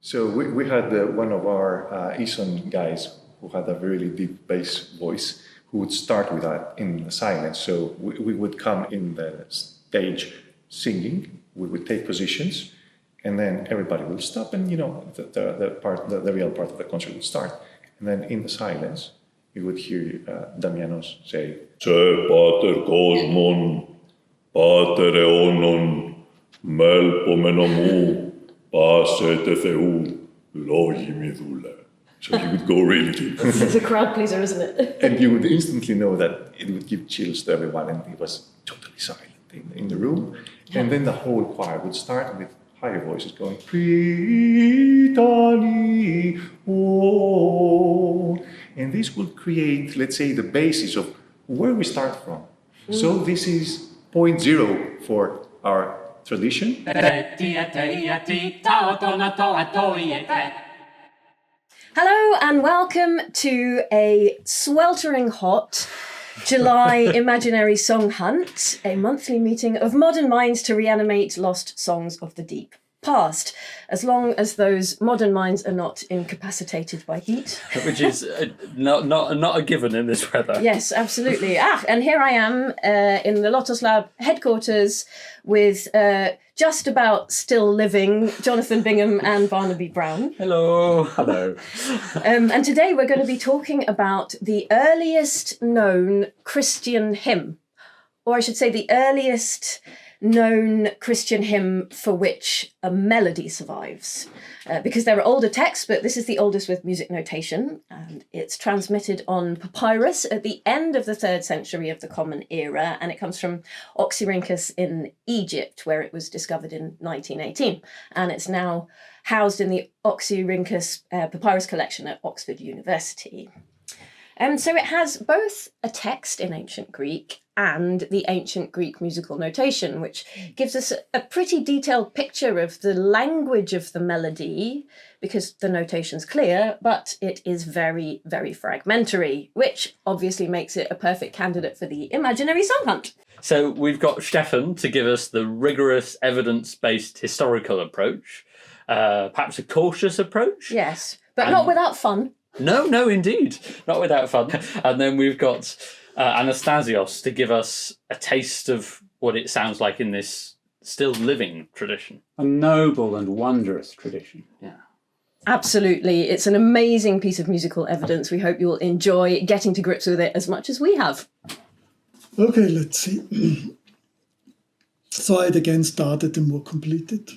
So we had one of our Eson guys who had a really deep bass voice who would start with that in the silence. So we would come in the stage singing, we would take positions, and then everybody will stop, and the real part of the concert would start. And then in the silence, you would hear Damianos say, "Se pater cosmon, pater eonon, melpomenomou, pasete theou, logi midule." So he would go really deep. It's a crowd pleaser, isn't it? And you would instantly know that it would give chills to everyone, and it was totally silent in the room. And then the whole choir would start with higher voices going, "Pritani, oh." And this would create, let's say, the basis of where we start from. So this is point zero for our tradition. Hello and welcome to a sweltering hot July Imaginary Song Hunt, a monthly meeting of modern minds to reanimate lost songs of the deep past, as long as those modern minds are not incapacitated by heat. Which is not a given in this weather. Yes, absolutely. And here I am in the Lotus Lab headquarters with just about still living Jonathan Bingham and Barnaby Brown. Hello. Hello. And today we're going to be talking about the earliest known Christian hymn, or I should say the earliest known Christian hymn for which a melody survives. Because there are older texts, but this is the oldest with music notation, and it's transmitted on papyrus at the end of the 3rd century of the Common Era, and it comes from Oxyrhynchus in Egypt, where it was discovered in 1918, and it's now housed in the Oxyrhynchus papyrus collection at Oxford University. So it has both a text in ancient Greek and the ancient Greek musical notation, which gives us a pretty detailed picture of the language of the melody, because the notation's clear, but it is very, very fragmentary, which obviously makes it a perfect candidate for the Imaginary Song Hunt. So we've got Stefan to give us the rigorous evidence-based historical approach, perhaps a cautious approach. Yes, but not without fun. No, indeed. Not without fun. And then we've got Anastasios to give us a taste of what it sounds like in this still living tradition. A noble and wondrous tradition. Yeah. Absolutely. It's an amazing piece of musical evidence. We hope you'll enjoy getting to grips with it as much as we have. Okay, let's see. So I'd again started the more completed.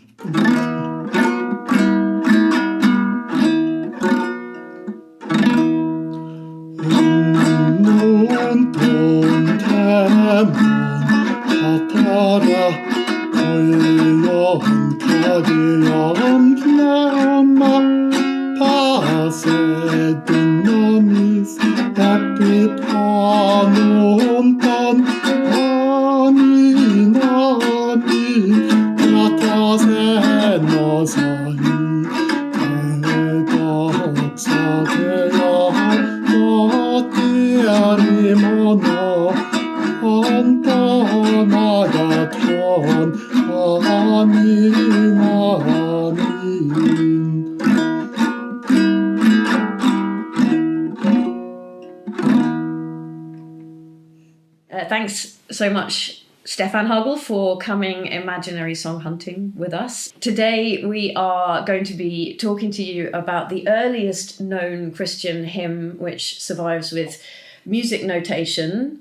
Thanks so much, Stefan Hagel, for coming imaginary song hunting with us. Today we are going to be talking to you about the earliest known Christian hymn which survives with music notation,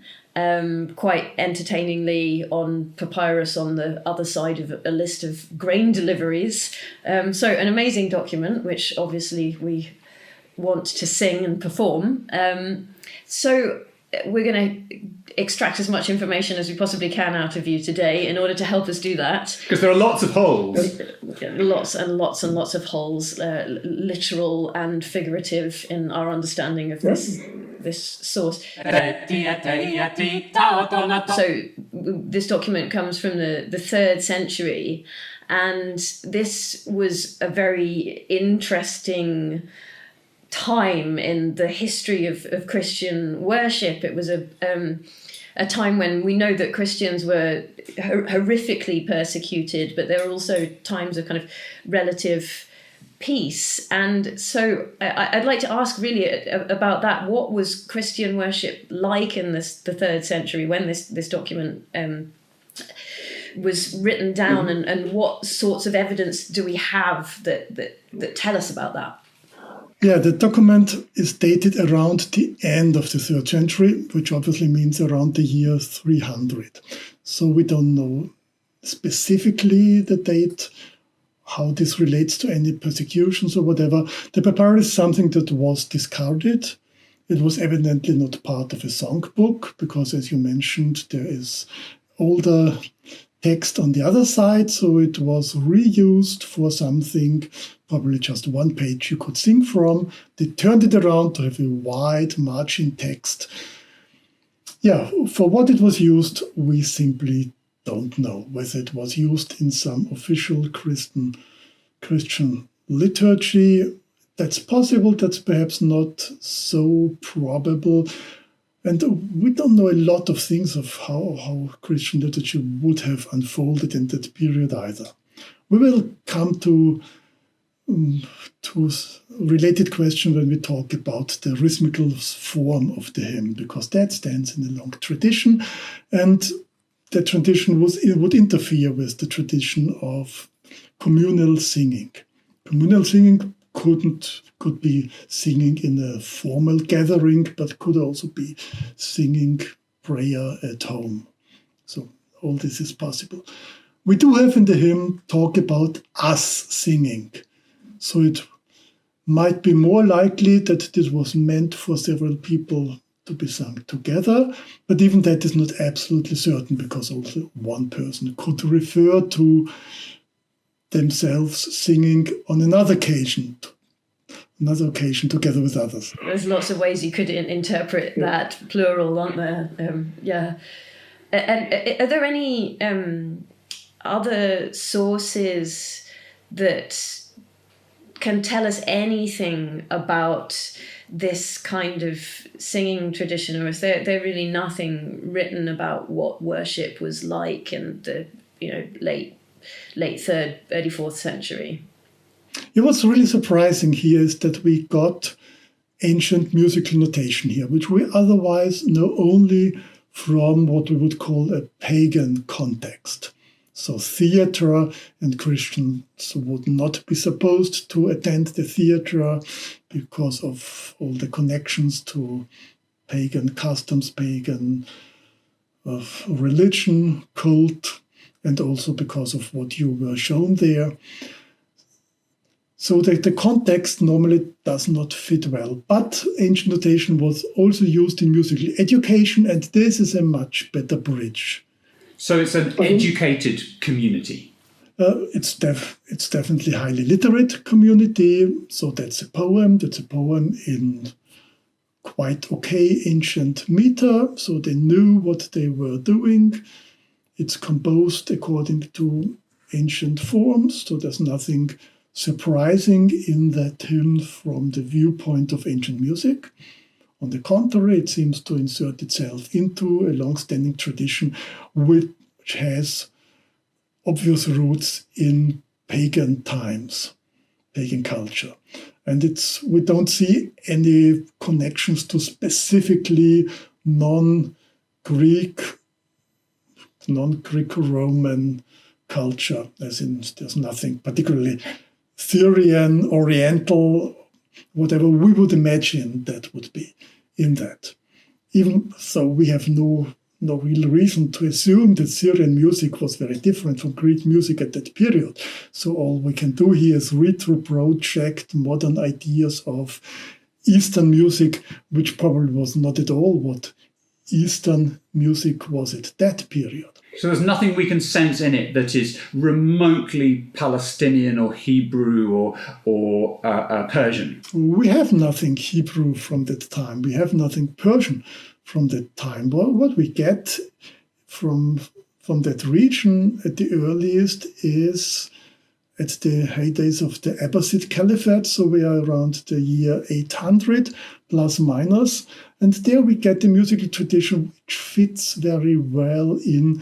quite entertainingly on papyrus on the other side of a list of grain deliveries. So an amazing document which obviously we want to sing and perform. So we're going to extract as much information as we possibly can out of you today in order to help us do that. Because there are lots of holes. Lots and lots and lots of holes, literal and figurative, in our understanding of this source. So this document comes from the 3rd century, and this was a very interesting time in the history of Christian worship. It was a time when we know that Christians were horrifically persecuted, but there were also times of kind of relative piece. And so I'd like to ask really about that. What was Christian worship like in the 3rd century when this document was written down, and what sorts of evidence do we have that tell us about that? Yeah, the document is dated around the end of the 3rd century, which obviously means around the year 300. So we don't know specifically the date, how this relates to any persecutions or whatever. The papyrus is something that was discarded. It was evidently not part of a songbook, because as you mentioned, there is older text on the other side, so it was reused for something, probably just one page you could sing from. They turned it around to have a wide margin text. Yeah, for what it was used, we simply don't know. Whether it was used in some official Christian liturgy, that's possible, that's perhaps not so probable. And we don't know a lot of things of how Christian literature would have unfolded in that period either. We will come to related question when we talk about the rhythmical form of the hymn, because that stands in a long tradition, and the tradition would interfere with the tradition of communal singing. Communal singing could be singing in a formal gathering, but could also be singing prayer at home. So all this is possible. We do have in the hymn talk about us singing. So it might be more likely that this was meant for several people to be sung together, but even that is not absolutely certain, because also one person could refer to themselves singing on another occasion together with others. There's lots of ways you could interpret that plural, aren't there? Yeah. And are there any other sources that can tell us anything about this kind of singing tradition, or is there really nothing written about what worship was like in the late 3rd, early 4th century? What's really surprising here is that we got ancient musical notation here, which we otherwise know only from what we would call a pagan context. So theatre, and Christians would not be supposed to attend the theatre because of all the connections to pagan customs, pagan of religion, cult, and also because of what you were shown there. So the context normally does not fit well. But ancient notation was also used in musical education, and this is a much better bridge. So it's an educated community. It's definitely highly literate community. So that's a poem. That's a poem in quite okay ancient meter. So they knew what they were doing. It's composed according to ancient forms. So there's nothing surprising in that hymn from the viewpoint of ancient music. On the contrary, it seems to insert itself into a long-standing tradition which has obvious roots in pagan times, pagan culture. And we don't see any connections to specifically non-Greco-Roman culture, as in there's nothing particularly Syrian, Oriental, whatever we would imagine that would be in that. Even so, we have no real reason to assume that Syrian music was very different from Greek music at that period. So all we can do here is retro-project modern ideas of Eastern music, which probably was not at all what Eastern music was at that period. So there's nothing we can sense in it that is remotely Palestinian or Hebrew or Persian. We have nothing Hebrew from that time. We have nothing Persian from that time. What we get from that region at the earliest is at the heydays of the Abbasid Caliphate. So we are around the year 800 plus minus. And there we get the musical tradition which fits very well in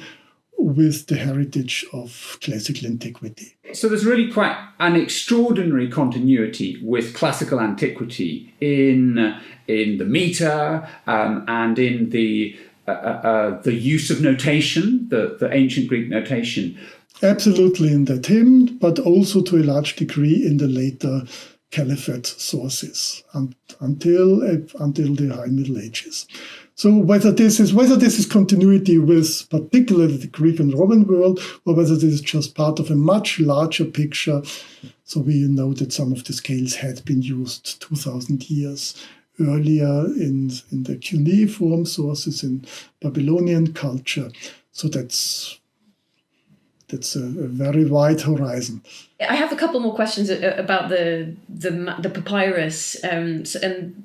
with the heritage of classical antiquity. So there's really quite an extraordinary continuity with classical antiquity in the meter and in the use of notation, the ancient Greek notation. Absolutely in that hymn, but also to a large degree in the later Caliphate sources until the High Middle Ages. So whether this is continuity with particularly the Greek and Roman world, or whether this is just part of a much larger picture. So we know that some of the scales had been used 2,000 years earlier in the cuneiform sources in Babylonian culture. So that's a very wide horizon. I have a couple more questions about the papyrus, and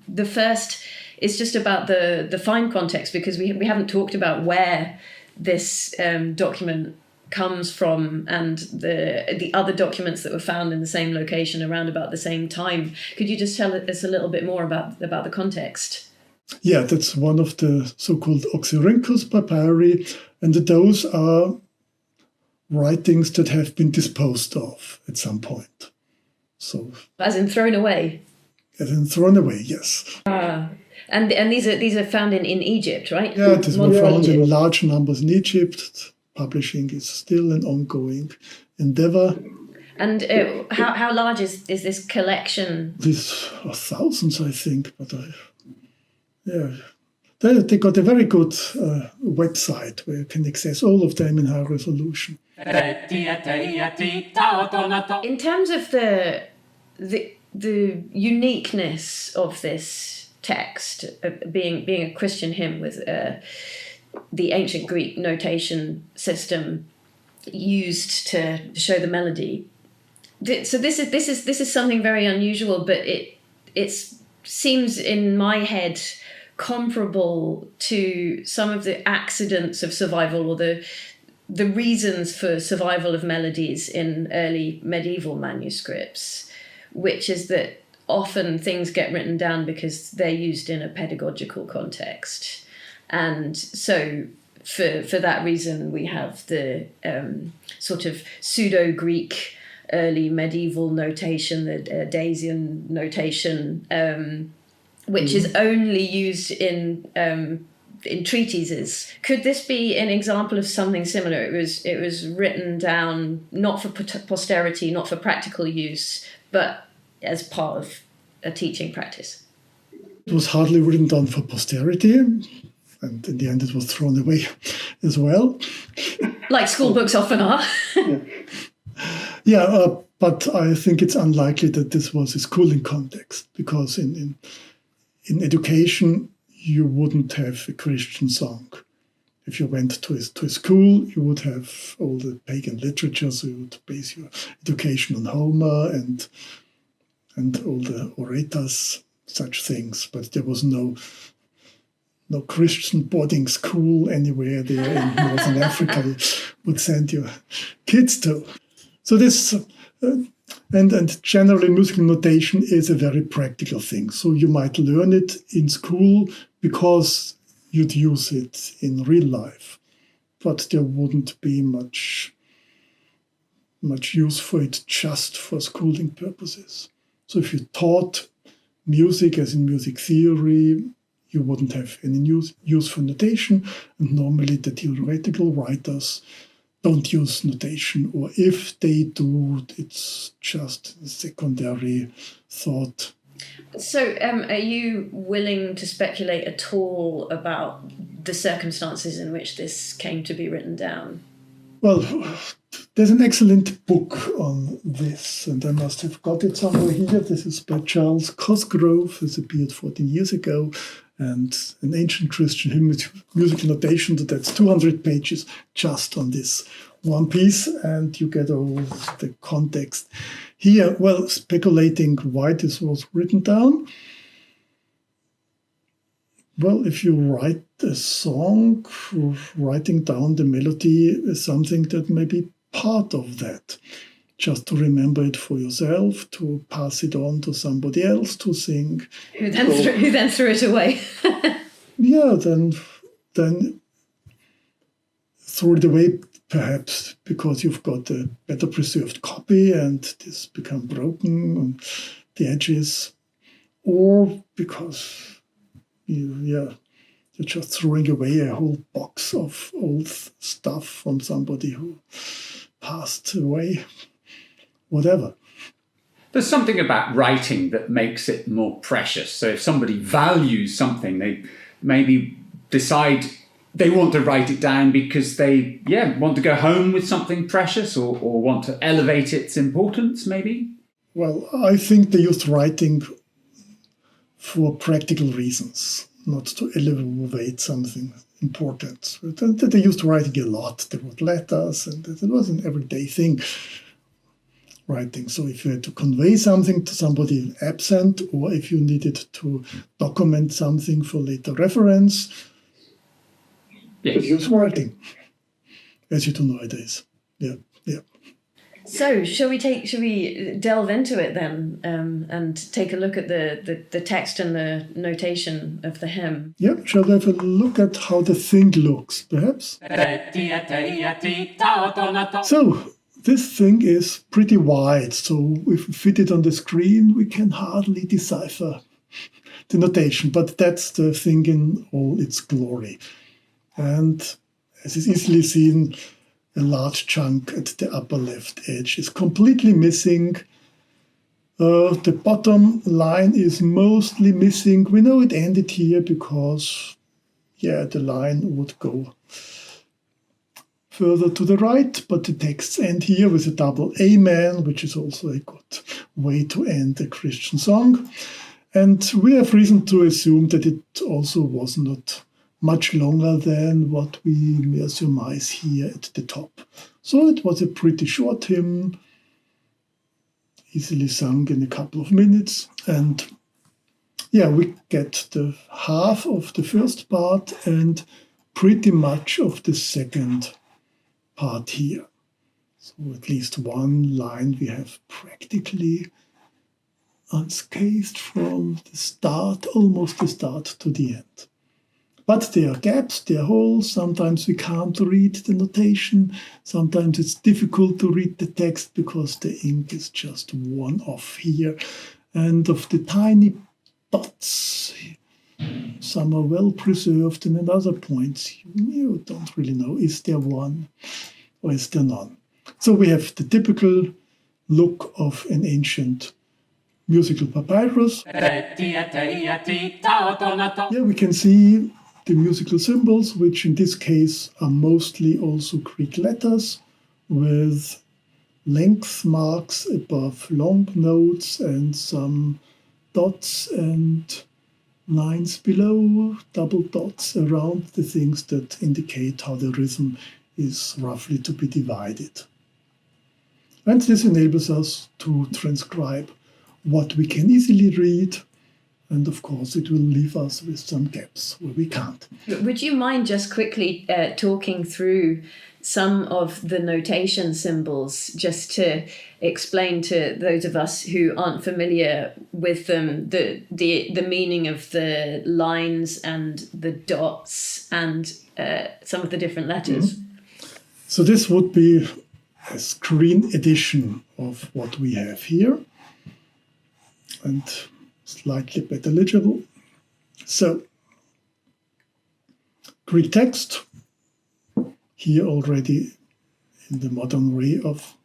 the first is just about the fine context, because we haven't talked about where this document comes from and the other documents that were found in the same location around about the same time. Could you just tell us a little bit more about the context? Yeah, that's one of the so-called Oxyrhynchus papyri, and those are writings that have been disposed of at some point. So, as in thrown away? As in thrown away, yes. And these are found in Egypt, right? Yeah, these were found Egypt. in large numbers in Egypt. Publishing is still an ongoing endeavor. And how large is this collection? These are thousands, I think, but they got a very good website where you can access all of them in high resolution. In terms of the uniqueness of this text, being a Christian hymn with the ancient Greek notation system used to show the melody. So this is something very unusual, but it seems in my head comparable to some of the accidents of survival or the reasons for survival of melodies in early medieval manuscripts, which is that often things get written down because they're used in a pedagogical context. And so for that reason, we have the sort of pseudo-Greek early medieval notation, the Dacian notation, which is only used in treatises. Could this be an example of something similar? It was written down not for posterity, not for practical use, but as part of a teaching practice. It was hardly written down for posterity, and in the end it was thrown away as well. Like school books often are. But I think it's unlikely that this was a schooling context, because in education you wouldn't have a Christian song. If you went to a school, you would have all the pagan literature, so you would base your education on Homer and all the orators, such things. But there was no Christian boarding school anywhere there in Northern Africa you would send your kids to. So this, and generally musical notation is a very practical thing. So you might learn it in school because you'd use it in real life, but there wouldn't be much use for it just for schooling purposes. So if you taught music, as in music theory, you wouldn't have any use for notation, and normally the theoretical writers don't use notation, or if they do, it's just a secondary thought. So are you willing to speculate at all about the circumstances in which this came to be written down? Well, there's an excellent book on this, and I must have got it somewhere here. This is by Charles Cosgrove, it appeared 14 years ago, and an ancient Christian hymn with musical notation. That's 200 pages just on this one piece, and you get all the context. Here, well, speculating why this was written down. Well, if you write a song, writing down the melody is something that may be part of that. Just to remember it for yourself, to pass it on to somebody else to sing. Who then threw it away? Yeah, then threw it away perhaps because you've got a better preserved copy and this become broken on the edges, or because you're just throwing away a whole box of old stuff from somebody who passed away, whatever. There's something about writing that makes it more precious. So if somebody values something, they maybe decide they want to write it down because they want to go home with something precious or want to elevate its importance, maybe? Well, I think they used writing for practical reasons, not to elevate something important. They used writing a lot. They wrote letters, and it was an everyday thing, writing. So if you had to convey something to somebody absent, or if you needed to document something for later reference, you use writing, as you do nowadays. Yeah. So, shall we delve into it then, and take a look at the text and the notation of the hymn? Yeah, shall we have a look at how the thing looks, perhaps? So, this thing is pretty wide, so if we fit it on the screen, we can hardly decipher the notation, but that's the thing in all its glory. And as is easily seen, a large chunk at the upper left edge is completely missing. The bottom line is mostly missing. We know it ended here because, the line would go further to the right, but the texts end here with a double amen, which is also a good way to end a Christian song. And we have reason to assume that it also was not much longer than what we may surmise here at the top. So it was a pretty short hymn, easily sung in a couple of minutes. And we get the half of the first part and pretty much of the second part here. So at least one line we have practically unscathed from the start, almost the start to the end. But there are gaps, there are holes. Sometimes we can't read the notation. Sometimes it's difficult to read the text because the ink is just worn off here. And of the tiny dots, some are well preserved, and at other points you don't really know, is there one or is there none? So we have the typical look of an ancient musical papyrus. We can see the musical symbols, which in this case are mostly also Greek letters, with length marks above long notes and some dots and lines below, double dots around the things that indicate how the rhythm is roughly to be divided. And this enables us to transcribe what we can easily read. And of course, it will leave us with some gaps where we can't. Would you mind just quickly talking through some of the notation symbols, just to explain to those of us who aren't familiar with them the meaning of the lines and the dots and some of the different letters? Mm-hmm. So this would be a screen edition of what we have here, and slightly better legible. So, Greek text, here already in the modern way of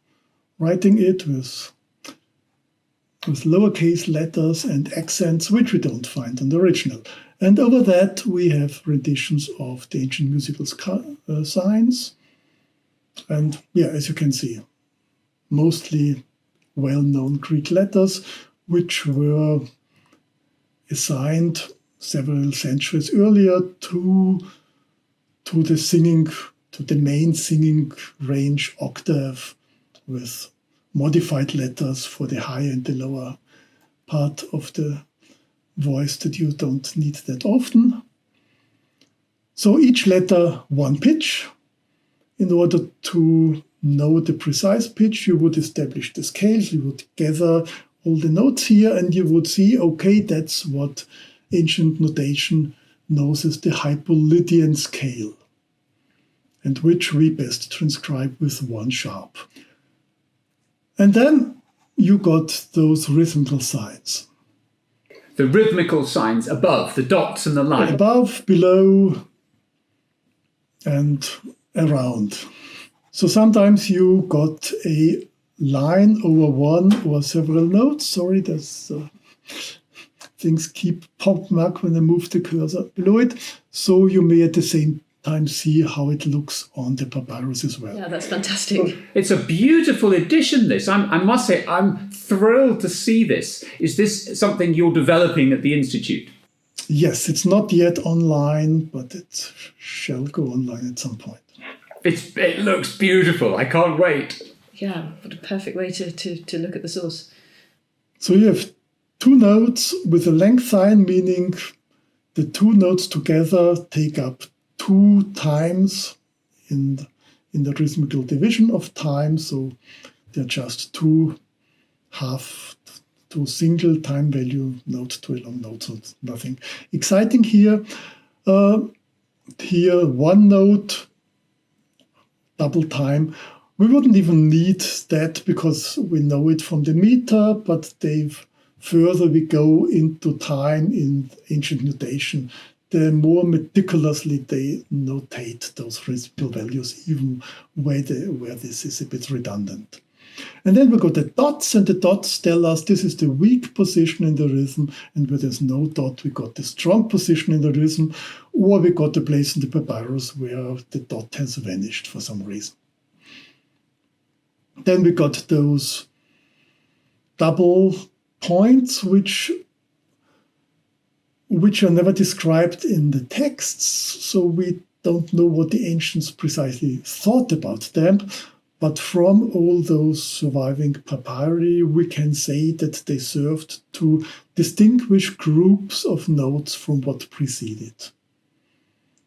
writing it with lowercase letters and accents, which we don't find in the original. And over that we have renditions of the ancient musical signs. And as you can see, mostly well-known Greek letters, which were assigned several centuries earlier to the main singing range octave, with modified letters for the higher and the lower part of the voice that you don't need that often. So each letter one pitch. In order to know the precise pitch, you would establish the scales, you would gather all the notes here, and you would see, okay, that's what ancient notation knows as the Hypolydian scale. and which we best transcribe with one sharp. And then you got those rhythmical signs. The rhythmical signs above, the dots and the line. Above, below, and around. So sometimes you got a line over one or several notes. Sorry, there's things keep popping up when I move the cursor below it. So you may at the same time see how it looks on the papyrus as well. Yeah, that's fantastic. It's a beautiful edition, this. I must say, I'm thrilled to see this. Is this something you're developing at the Institute? Yes, it's not yet online, but it shall go online at some point. It looks beautiful. I can't wait. Yeah, what a perfect way to look at the source. So you have two notes with a length sign, meaning the two notes together take up 2 times in the rhythmical division of time. So they're just two single time value notes to a long note. So nothing exciting here. Here, one note, double time. We wouldn't even need that because we know it from the meter, but further we go into time in ancient notation, the more meticulously they notate those rhythmical values, even where this is a bit redundant. And then we got the dots, and the dots tell us this is the weak position in the rhythm, and where there's no dot, we got the strong position in the rhythm, or we got the place in the papyrus where the dot has vanished for some reason. Then we got those double points, which are never described in the texts, so we don't know what the ancients precisely thought about them. But from all those surviving papyri, we can say that they served to distinguish groups of notes from what preceded.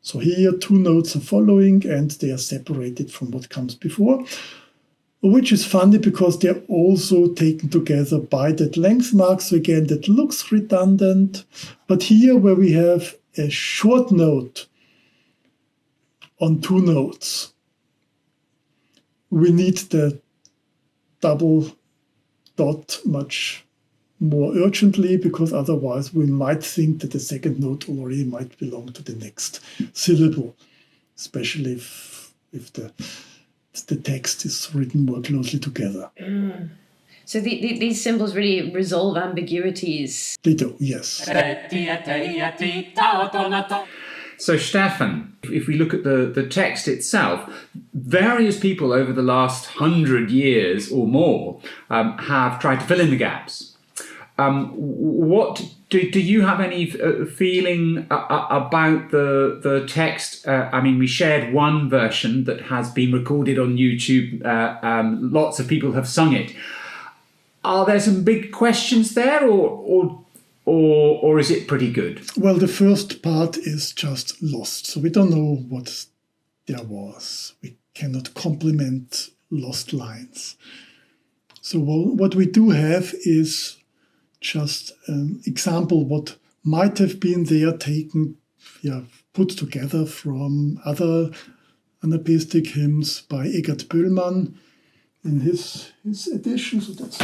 So here, 2 notes are following, and they are separated from what comes before, which is funny because they're also taken together by that length mark. So again, that looks redundant. But here, where we have a short note on 2 notes, we need the double dot much more urgently, because otherwise we might think that the second note already might belong to the next syllable, especially if the text is written more closely together. So these symbols really resolve ambiguities. They do, yes. So, Stefan, if we look at the text itself, various people over the last 100 years or more have tried to fill in the gaps. What do you have any feeling about the text? I mean, we shared one version that has been recorded on YouTube. Lots of people have sung it. Are there some big questions there, or is it pretty good? Well, the first part is just lost. So we don't know what there was. We cannot complement lost lines. So what we do have is just an example what might have been there taken, put together from other anapaestic hymns by Egert Pöhlmann in his edition. So that's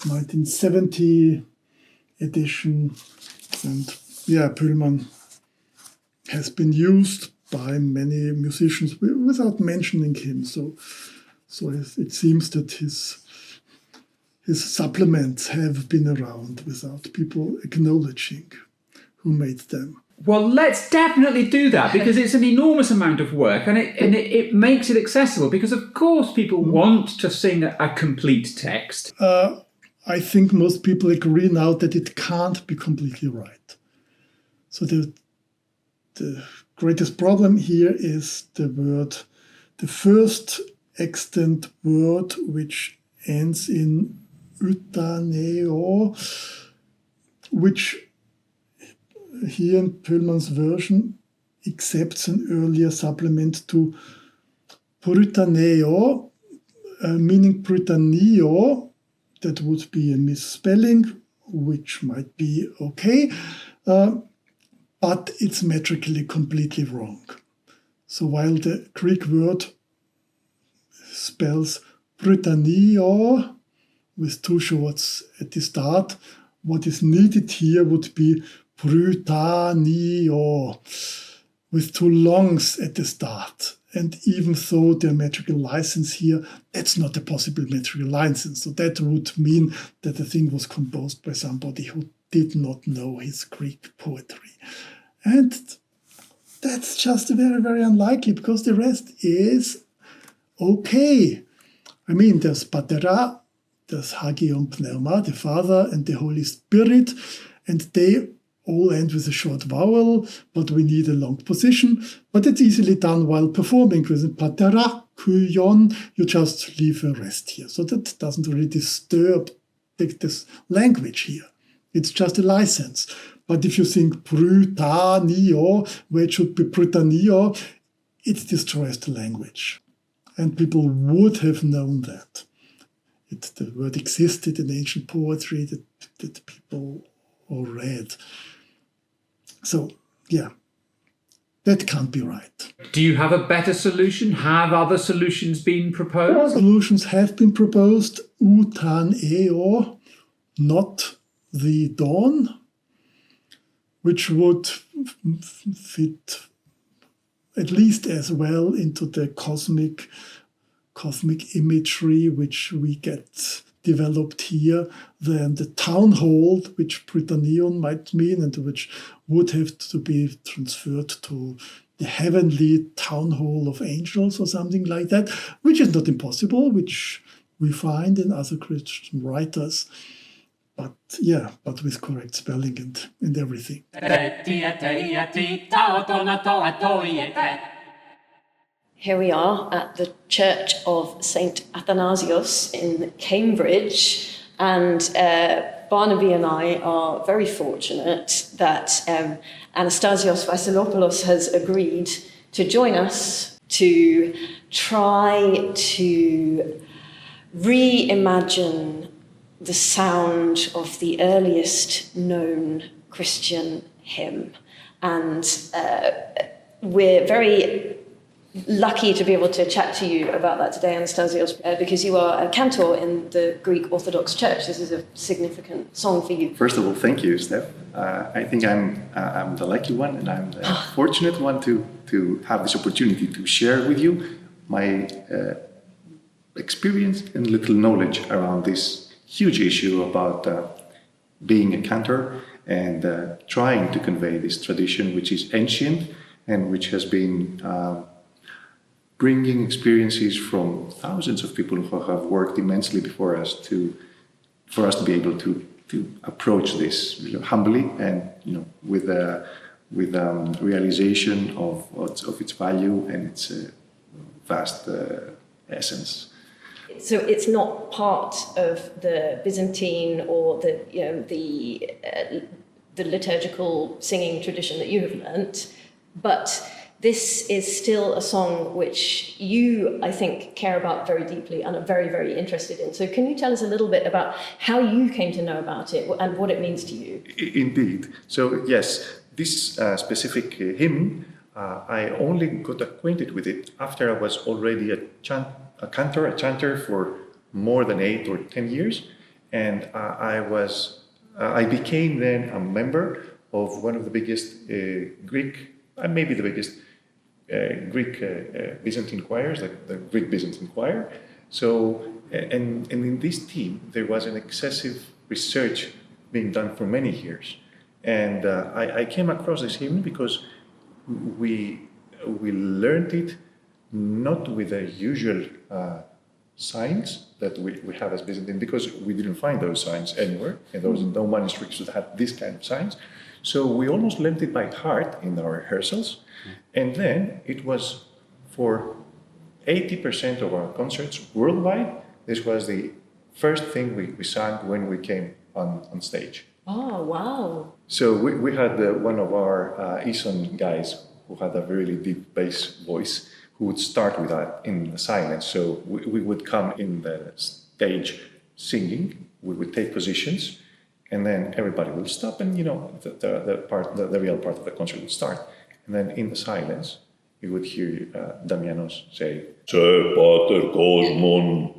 1970 edition. And Pöhlmann has been used by many musicians without mentioning him. So it seems that his supplements have been around without people acknowledging who made them. Well, let's definitely do that, because it's an enormous amount of work, and it makes it accessible, because of course people want to sing a complete text. I think most people agree now that it can't be completely right. So the greatest problem here is the first extant word, which ends in utaneo, which here in Pöhlmann's version accepts an earlier supplement to prytaneo, meaning prytaneo. That would be a misspelling, which might be okay, but it's metrically completely wrong. So while the Greek word spells Britannia with two shorts at the start, what is needed here would be Britannia with two longs at the start. And even though the metrical license here, that's not a possible metrical license. So that would mean that the thing was composed by somebody who did not know his Greek poetry. And that's just very, very unlikely, because the rest is okay. I mean, there's patera, there's Hagion Pneuma, the Father and the Holy Spirit, and they all end with a short vowel, but we need a long position. But it's easily done while performing. With patera, kuyon, you just leave a rest here. So that doesn't really disturb this language here. It's just a license. But if you think Britannia, where it should be Britannia, it destroys the language. And people would have known that. The word existed in ancient poetry that people all read. So, yeah, that can't be right. Do you have a better solution? Have other solutions been proposed? Solutions have been proposed. Utan eo, not the dawn, which would fit at least as well into the cosmic imagery which we get developed here than the town hall, which Britannion might mean, and which would have to be transferred to the heavenly town hall of angels or something like that, which is not impossible, which we find in other Christian writers. But yeah, but with correct spelling and everything. Here we are at the Church of St. Athanasios in Cambridge, and Barnaby and I are very fortunate that Anastasios Vasilopoulos has agreed to join us to try to reimagine the sound of the earliest known Christian hymn. And we're very lucky to be able to chat to you about that today, Anastasios, because you are a cantor in the Greek Orthodox Church. This is a significant song for you. First of all, thank you, Steph. I think I'm the lucky one, and I'm the fortunate one to have this opportunity to share with you my experience and little knowledge around this huge issue about being a cantor and trying to convey this tradition, which is ancient and which has been bringing experiences from thousands of people who have worked immensely before us for us to be able to approach this humbly and with realization of its value and its vast essence. So it's not part of the Byzantine or the liturgical singing tradition that you have learnt, but this is still a song which you, I think, care about very deeply and are very, very interested in. So can you tell us a little bit about how you came to know about it and what it means to you? Indeed. So yes, this specific hymn, I only got acquainted with it after I was already a cantor for more than 8 or 10 years. And I became then a member of one of the biggest Greek, maybe the biggest Greek Byzantine choirs, like the Greek Byzantine Choir. So, and in this team, there was an excessive research being done for many years. And I came across this hymn because we learned it not with the usual signs that we have as Byzantine, because we didn't find those signs anywhere, and there was no manuscripts that had this kind of signs. So we almost learned it by heart in our rehearsals, and then it was for 80% of our concerts worldwide. This was the first thing we sang when we came on stage. Oh, wow. So we had one of our Eson guys who had a really deep bass voice, who would start with that in the silence. So we would come in the stage singing, we would take positions, and then everybody will stop, and the real part of the concert would start. And then in the silence, you would hear Damianos say, Σε πάτερ κόσμον,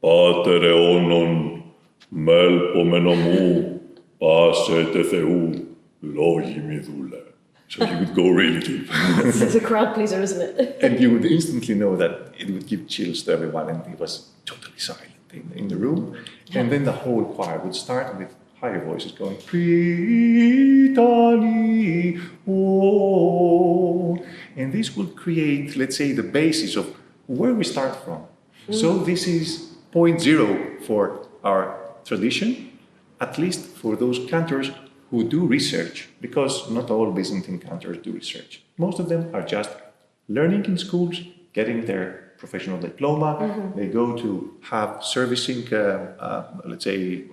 πάτερ αιώνων, μέλπομενο μου, πάσετε Θεού, λόγοι μη δούλε. So he would go really deep. It's a crowd pleaser, isn't it? And you would instantly know that it would give chills to everyone, and it was totally silent in the room. And then the whole choir would start with higher voices going, Pritani, oh. And this would create, let's say, the basis of where we start from. So this is point zero for our tradition, at least for those cantors who do research, because not all Byzantine cantors do research. Most of them are just learning in schools, getting their professional diploma. They go to have servicing, let's say,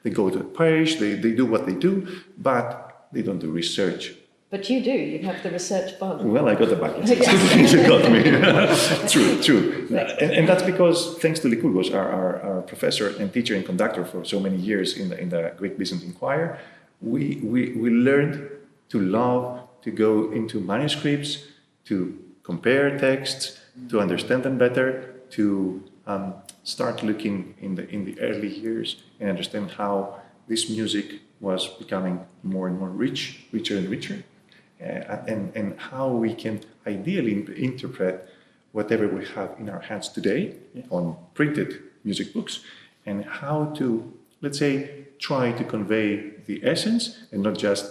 they go to a parish, they do what they do, but they don't do research. But you do, you have the research bug. Well, I got the bucket. You got me. True. And that's because, thanks to Lykurgos, our professor and teacher and conductor for so many years in the Greek Byzantine Choir, we learned to love to go into manuscripts, to compare texts, to understand them better, to start looking in the early years and understand how this music was becoming more and more richer and richer. And how we can ideally interpret whatever we have in our hands today on printed music books, and how to, let's say, try to convey the essence and not just,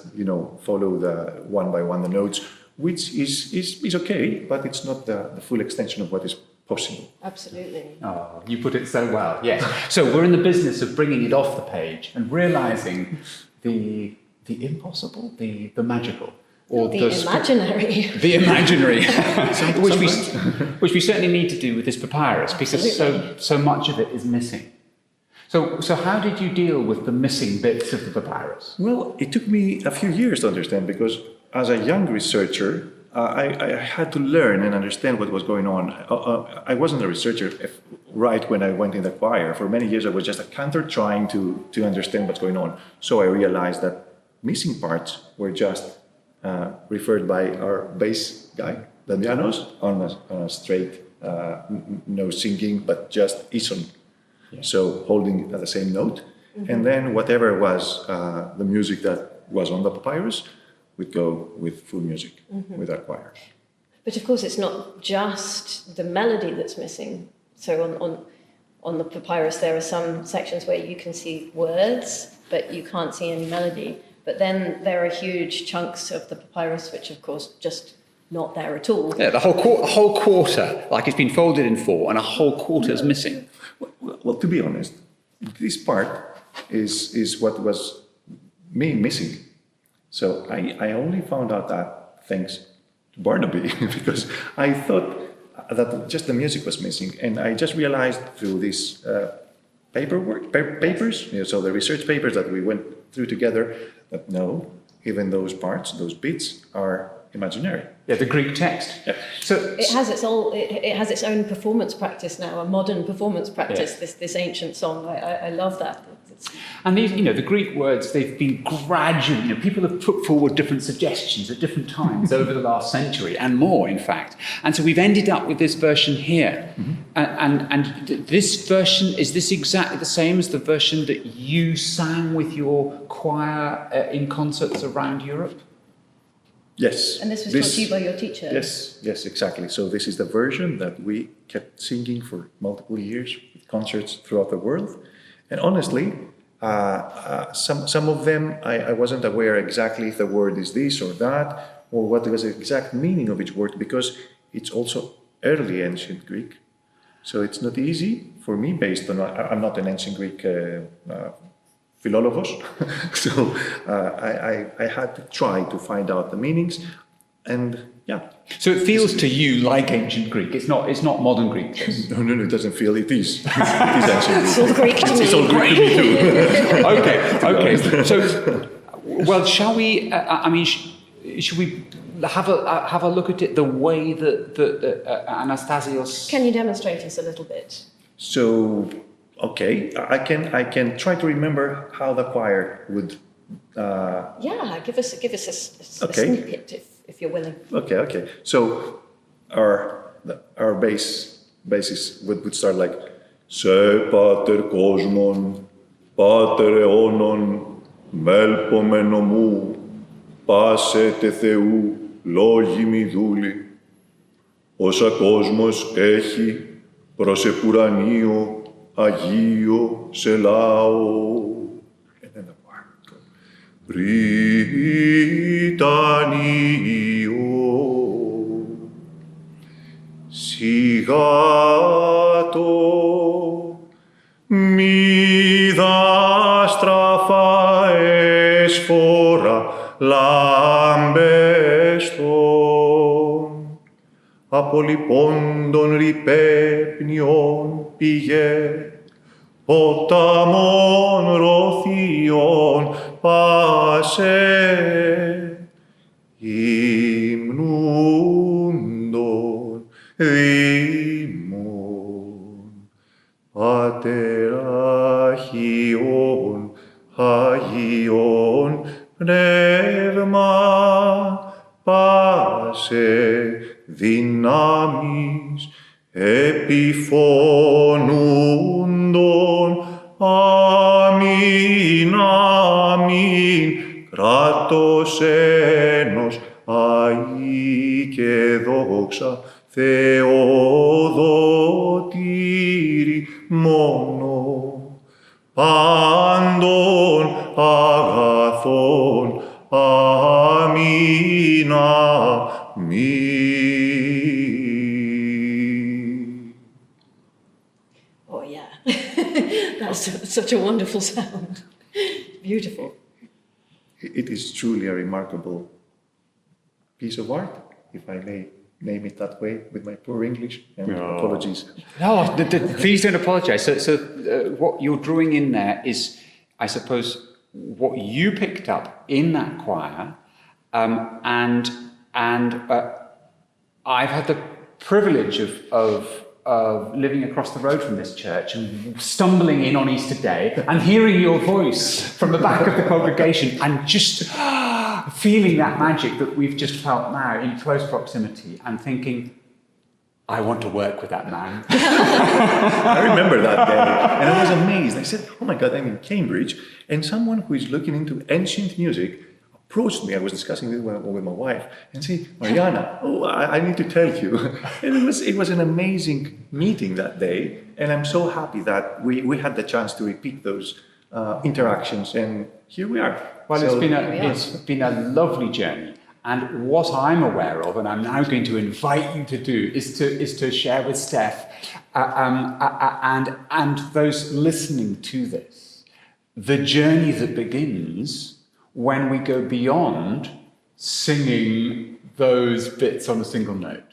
follow the one by one the notes, which is okay, but it's not the full extension of what is possible. Absolutely. Oh, you put it so well, yes. So we're in the business of bringing it off the page and realising the impossible, the magical. Or the imaginary. The imaginary, which we certainly need to do with this papyrus, because so much of it is missing. So how did you deal with the missing bits of the papyrus? Well, it took me a few years to understand, because as a young researcher, I had to learn and understand what was going on. I wasn't a researcher right when I went in the choir. For many years, I was just a cantor trying to understand what's going on. So I realized that missing parts were just referred by our bass guy, Damianos, on a straight, no singing, but just ison. Yeah. So holding at the same note. And then whatever was the music that was on the papyrus would go with full music with our choir. But of course, it's not just the melody that's missing. So on the papyrus, there are some sections where you can see words, but you can't see any melody. But then there are huge chunks of the papyrus, which of course just not there at all. Yeah, the whole quarter, like it's been folded in four, and a whole quarter is missing. Well, to be honest, this part is what was me missing. So I only found out that thanks to Barnaby, because I thought that just the music was missing, and I just realized through this papers, so the research papers that we went through together, that no, even those parts, those bits are imaginary. Yeah, the Greek text. Yeah. So it has its own performance practice now, a modern performance practice. Yeah. This ancient song, I love that. And these, the Greek words, they've been gradually, people have put forward different suggestions at different times over the last century, and more, in fact. And so we've ended up with this version here. And this version, is this exactly the same as the version that you sang with your choir in concerts around Europe? Yes. And this was taught to you by your teacher? Yes, exactly. So this is the version that we kept singing for multiple years with concerts throughout the world. And honestly, some of them I wasn't aware exactly if the word is this or that, or what was the exact meaning of each word, because it's also early ancient Greek. So it's not easy for me, based on, I'm not an ancient Greek philologos, so I had to try to find out the meanings, and yeah. So it feels to you like ancient Greek. It's not modern Greek. No, it doesn't feel. It is. It is ancient Greek. It's all Greek to me. It's all Greek to me too. Okay. So, well, shall we? Should we have a look at it the way that Anastasios? Can you demonstrate us a little bit? So, okay, I can try to remember how the choir would. Yeah, give us a snippet. if you're willing. Okay. So our basis would start like Se pater cosmon, pater αιώνων, μέλπομενο μου, πάσετε Θεού, λόγοι μη δούλοι. Όσα κόσμος έχει προς επουρανίο, Αγίο σε λαό. Βρυτανίο, σιγάτο, μη δάστραφα έσφορα λάμπεστον, απολυπώντων ρηπέπνιον πηγέ, ποταμών ροθείων πάσε, υμνούντων δήμων, Πάτερ Άγιον, Άγιον Πνεύμα, πάσε δυνάμεις επιφωνούντων, αμήν, αμήν, κράτος ένος, αεί και δόξα, Θεοδοτήρη μόνο, πάντων αγαθών, αμήν, αμήν. Oh, yeah. That's such a wonderful sound. Beautiful. It is truly a remarkable piece of art, if I may name it that way, with my poor English, and apologies. No, please don't apologise. So what you're drawing in there is, I suppose, what you picked up in that choir, and I've had the privilege of living across the road from this church and stumbling in on Easter Day and hearing your voice from the back of the congregation and just feeling that magic that we've just felt now in close proximity and thinking, I want to work with that man. I remember that day, and I was amazed. I said, oh my God, I'm in Cambridge, and someone who is looking into ancient music approached me. I was discussing it with my wife, and said, Mariana, I need to tell you. And it was an amazing meeting that day, and I'm so happy that we had the chance to repeat those interactions, and here we are. Well, So, it's been a lovely journey. And what I'm aware of, and I'm now going to invite you to do, is to share with Steph and those listening to this, the journey that begins when we go beyond singing those bits on a single note.